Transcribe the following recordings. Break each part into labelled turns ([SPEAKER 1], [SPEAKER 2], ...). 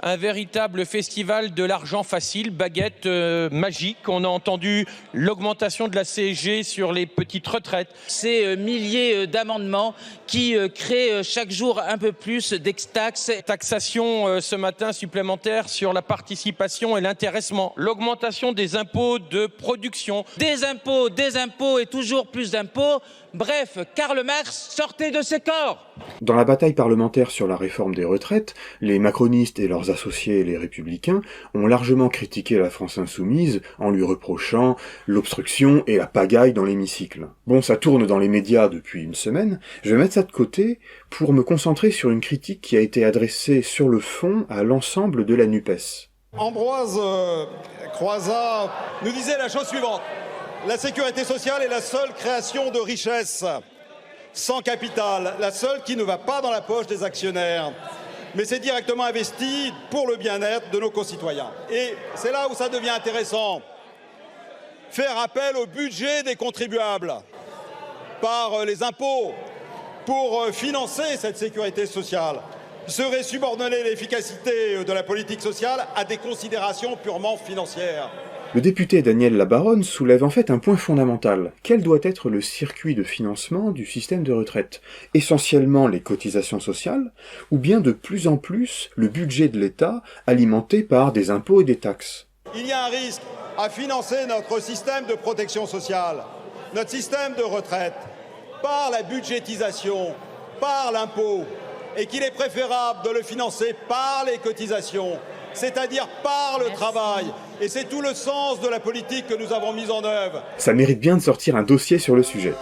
[SPEAKER 1] un véritable festival de l'argent facile, baguette magique. On a entendu l'augmentation de la CSG sur les petites retraites.
[SPEAKER 2] Ces milliers d'amendements qui créent chaque jour un peu plus d'ex-taxes.
[SPEAKER 1] Taxation ce matin supplémentaire sur la participation et l'intéressement. L'augmentation des impôts de production.
[SPEAKER 2] Des impôts et toujours plus d'impôts. Bref, Karl Marx, sortez de ces corps!
[SPEAKER 3] Dans la bataille parlementaire sur la réforme des retraites, les macronistes et leurs associés les républicains ont largement critiqué la France insoumise en lui reprochant l'obstruction et la pagaille dans l'hémicycle. Bon, ça tourne dans les médias depuis une semaine, je vais mettre ça de côté pour me concentrer sur une critique qui a été adressée sur le fond à l'ensemble de la NUPES.
[SPEAKER 4] Ambroise Croizat nous disait la chose suivante. La sécurité sociale est la seule création de richesse sans capital, la seule qui ne va pas dans la poche des actionnaires, mais c'est directement investi pour le bien-être de nos concitoyens. Et c'est là où ça devient intéressant. Faire appel au budget des contribuables par les impôts pour financer cette sécurité sociale serait subordonner l'efficacité de la politique sociale à des considérations purement financières.
[SPEAKER 3] Le député Daniel Labaronne soulève en fait un point fondamental. Quel doit être le circuit de financement du système de retraite? Essentiellement les cotisations sociales, ou bien de plus en plus le budget de l'État alimenté par des impôts et des taxes?
[SPEAKER 4] Il y a un risque à financer notre système de protection sociale, notre système de retraite, par la budgétisation, par l'impôt, et qu'il est préférable de le financer par les cotisations, c'est-à-dire par le travail. Et c'est tout le sens de la politique que nous avons mise en œuvre.
[SPEAKER 3] Ça mérite bien de sortir un dossier sur le sujet.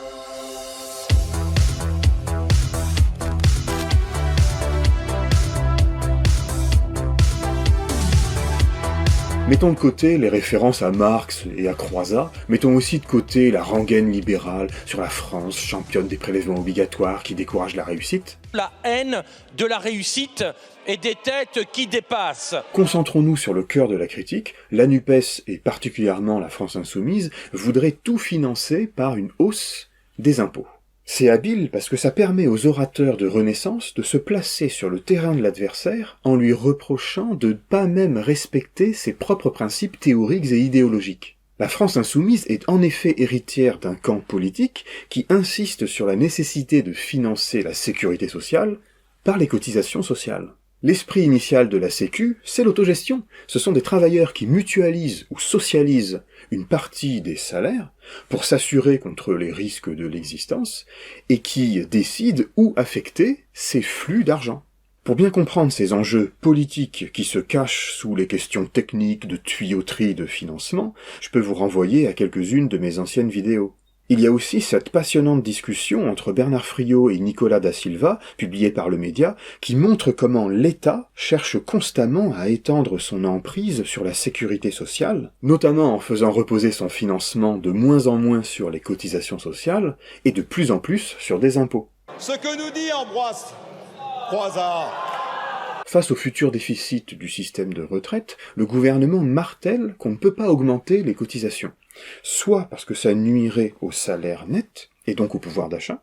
[SPEAKER 3] Mettons de côté les références à Marx et à Croizat, mettons aussi de côté la rengaine libérale sur la France, championne des prélèvements obligatoires qui décourage la réussite.
[SPEAKER 1] La haine de la réussite et des têtes qui dépassent.
[SPEAKER 3] Concentrons-nous sur le cœur de la critique. La NUPES, et particulièrement la France insoumise, voudrait tout financer par une hausse des impôts. C'est habile parce que ça permet aux orateurs de Renaissance de se placer sur le terrain de l'adversaire en lui reprochant de ne pas même respecter ses propres principes théoriques et idéologiques. La France insoumise est en effet héritière d'un camp politique qui insiste sur la nécessité de financer la sécurité sociale par les cotisations sociales. L'esprit initial de la Sécu, c'est l'autogestion. Ce sont des travailleurs qui mutualisent ou socialisent une partie des salaires pour s'assurer contre les risques de l'existence et qui décident où affecter ces flux d'argent. Pour bien comprendre ces enjeux politiques qui se cachent sous les questions techniques de tuyauterie de financement, je peux vous renvoyer à quelques-unes de mes anciennes vidéos. Il y a aussi cette passionnante discussion entre Bernard Friot et Nicolas da Silva, publiée par le Média, qui montre comment l'État cherche constamment à étendre son emprise sur la sécurité sociale, notamment en faisant reposer son financement de moins en moins sur les cotisations sociales et de plus en plus sur des impôts.
[SPEAKER 4] Ce que nous dit Ambroise Croizat.
[SPEAKER 3] Face au futur déficit du système de retraite, le gouvernement martèle qu'on ne peut pas augmenter les cotisations. Soit parce que ça nuirait au salaire net, et donc au pouvoir d'achat,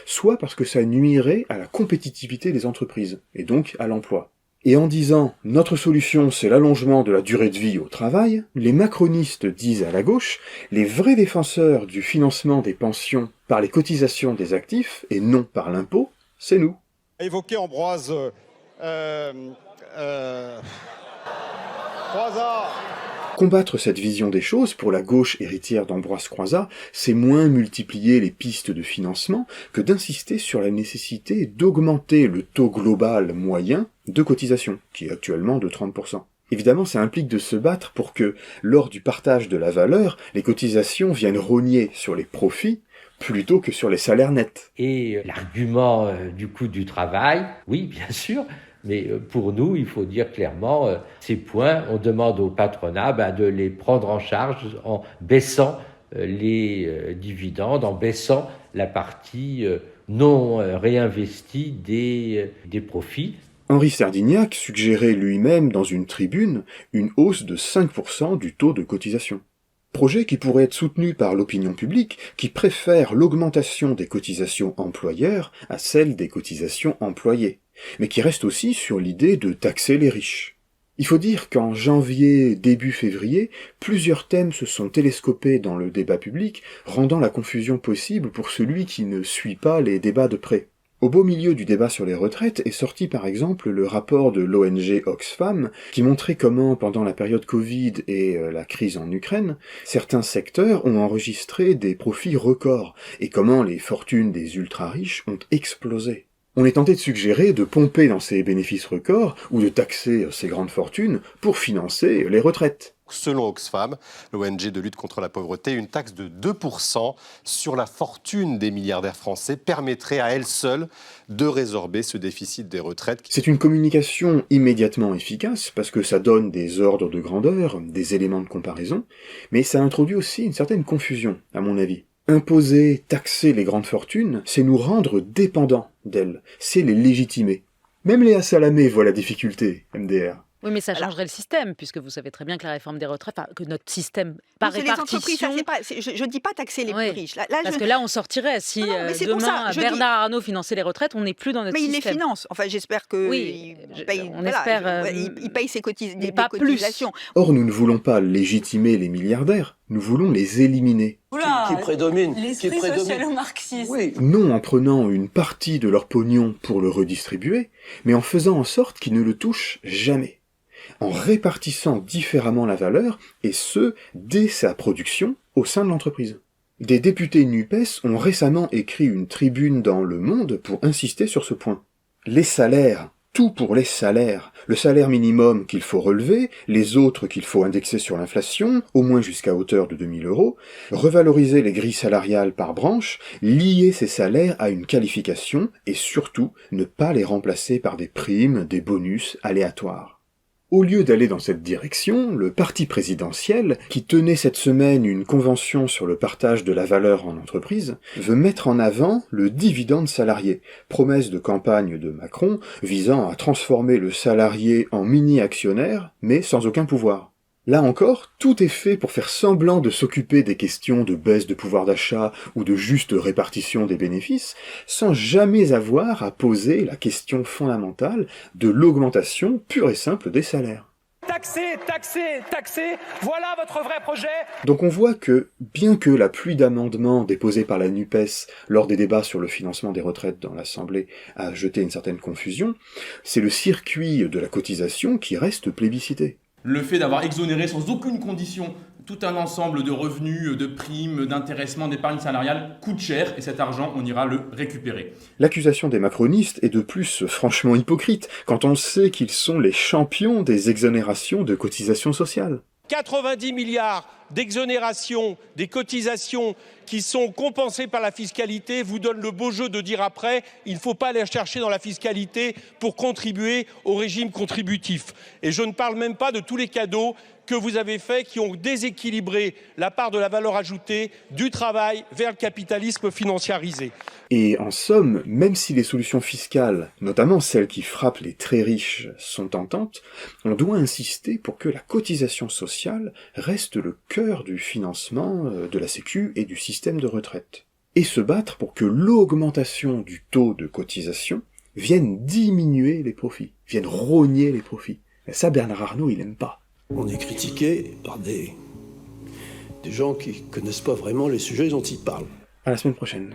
[SPEAKER 3] soit parce que ça nuirait à la compétitivité des entreprises, et donc à l'emploi. Et en disant « notre solution c'est l'allongement de la durée de vie au travail », les macronistes disent à la gauche « les vrais défenseurs du financement des pensions par les cotisations des actifs, et non par l'impôt, c'est nous ».
[SPEAKER 4] Évoquer Ambroise Croizat.
[SPEAKER 3] Combattre cette vision des choses, pour la gauche héritière d'Ambroise Croizat, c'est moins multiplier les pistes de financement que d'insister sur la nécessité d'augmenter le taux global moyen de cotisation, qui est actuellement de 30%. Évidemment, ça implique de se battre pour que, lors du partage de la valeur, les cotisations viennent rogner sur les profits plutôt que sur les salaires nets.
[SPEAKER 5] Et l'argument du coût du travail, oui, bien sûr, mais pour nous, il faut dire clairement, ces points, on demande au patronat de les prendre en charge en baissant les dividendes, en baissant la partie non réinvestie des profits.
[SPEAKER 3] Henri Sardignac suggérait lui-même dans une tribune une hausse de 5% du taux de cotisation. Projet qui pourrait être soutenu par l'opinion publique qui préfère l'augmentation des cotisations employeurs à celle des cotisations employés, mais qui reste aussi sur l'idée de taxer les riches. Il faut dire qu'en janvier, début février, plusieurs thèmes se sont télescopés dans le débat public, rendant la confusion possible pour celui qui ne suit pas les débats de près. Au beau milieu du débat sur les retraites est sorti par exemple le rapport de l'ONG Oxfam qui montrait comment, pendant la période Covid et la crise en Ukraine, certains secteurs ont enregistré des profits records et comment les fortunes des ultra-riches ont explosé. On est tenté de suggérer de pomper dans ces bénéfices records ou de taxer ces grandes fortunes pour financer les retraites.
[SPEAKER 6] Selon Oxfam, l'ONG de lutte contre la pauvreté, une taxe de 2% sur la fortune des milliardaires français permettrait à elle seule de résorber ce déficit des retraites.
[SPEAKER 3] C'est une communication immédiatement efficace parce que ça donne des ordres de grandeur, des éléments de comparaison, mais ça introduit aussi une certaine confusion, à mon avis. Imposer, taxer les grandes fortunes, c'est nous rendre dépendants d'elles, c'est les légitimer. Même Léa Salamé voit la difficulté, MDR.
[SPEAKER 7] Oui, mais ça changerait le système, puisque vous savez très bien que la réforme des retraites, que notre système par
[SPEAKER 8] c'est
[SPEAKER 7] répartition...
[SPEAKER 8] les entreprises, je ne dis pas taxer les plus riches.
[SPEAKER 7] Parce que là, on sortirait. Si demain, Bernard Arnault finançait les retraites, on n'est plus dans notre système.
[SPEAKER 8] Mais il les finance. Enfin, j'espère qu'il paye ses cotisations.
[SPEAKER 3] Or, nous ne voulons pas légitimer les milliardaires, nous voulons les éliminer.
[SPEAKER 9] Qui prédomine.
[SPEAKER 10] L'esprit socialo-marxiste.
[SPEAKER 9] Oui.
[SPEAKER 3] Non en prenant une partie de leur pognon pour le redistribuer, mais en faisant en sorte qu'ils ne le touchent jamais. En répartissant différemment la valeur, et ce, dès sa production, au sein de l'entreprise. Des députés NUPES ont récemment écrit une tribune dans Le Monde pour insister sur ce point. Les salaires, tout pour les salaires, le salaire minimum qu'il faut relever, les autres qu'il faut indexer sur l'inflation, au moins jusqu'à hauteur de 2000 €, revaloriser les grilles salariales par branche, lier ces salaires à une qualification, et surtout ne pas les remplacer par des primes, des bonus aléatoires. Au lieu d'aller dans cette direction, le parti présidentiel, qui tenait cette semaine une convention sur le partage de la valeur en entreprise, veut mettre en avant le dividende salarié, promesse de campagne de Macron visant à transformer le salarié en mini-actionnaire, mais sans aucun pouvoir. Là encore, tout est fait pour faire semblant de s'occuper des questions de baisse de pouvoir d'achat ou de juste répartition des bénéfices, sans jamais avoir à poser la question fondamentale de l'augmentation pure et simple des salaires.
[SPEAKER 11] Taxer, taxer, taxer, voilà votre vrai projet.
[SPEAKER 3] Donc on voit que, bien que la pluie d'amendements déposés par la NUPES lors des débats sur le financement des retraites dans l'Assemblée a jeté une certaine confusion, c'est le circuit de la cotisation qui reste plébiscité.
[SPEAKER 12] Le fait d'avoir exonéré sans aucune condition tout un ensemble de revenus, de primes, d'intéressement, d'épargne salariale coûte cher et cet argent, on ira le récupérer.
[SPEAKER 3] L'accusation des macronistes est de plus franchement hypocrite quand on sait qu'ils sont les champions des exonérations de cotisations sociales.
[SPEAKER 1] 90 milliards d'exonération des cotisations qui sont compensées par la fiscalité vous donne le beau jeu de dire après il ne faut pas aller chercher dans la fiscalité pour contribuer au régime contributif. Et je ne parle même pas de tous les cadeaux que vous avez faits qui ont déséquilibré la part de la valeur ajoutée du travail vers le capitalisme financiarisé.
[SPEAKER 3] Et en somme, même si les solutions fiscales, notamment celles qui frappent les très riches, sont tentantes, on doit insister pour que la cotisation sociale reste le cœur du financement de la Sécu et du système de retraite. Et se battre pour que l'augmentation du taux de cotisation vienne diminuer les profits, vienne rogner les profits. Et ça, Bernard Arnault, il n'aime pas.
[SPEAKER 9] On est critiqué par des gens qui connaissent pas vraiment les sujets dont ils parlent.
[SPEAKER 3] À la semaine prochaine.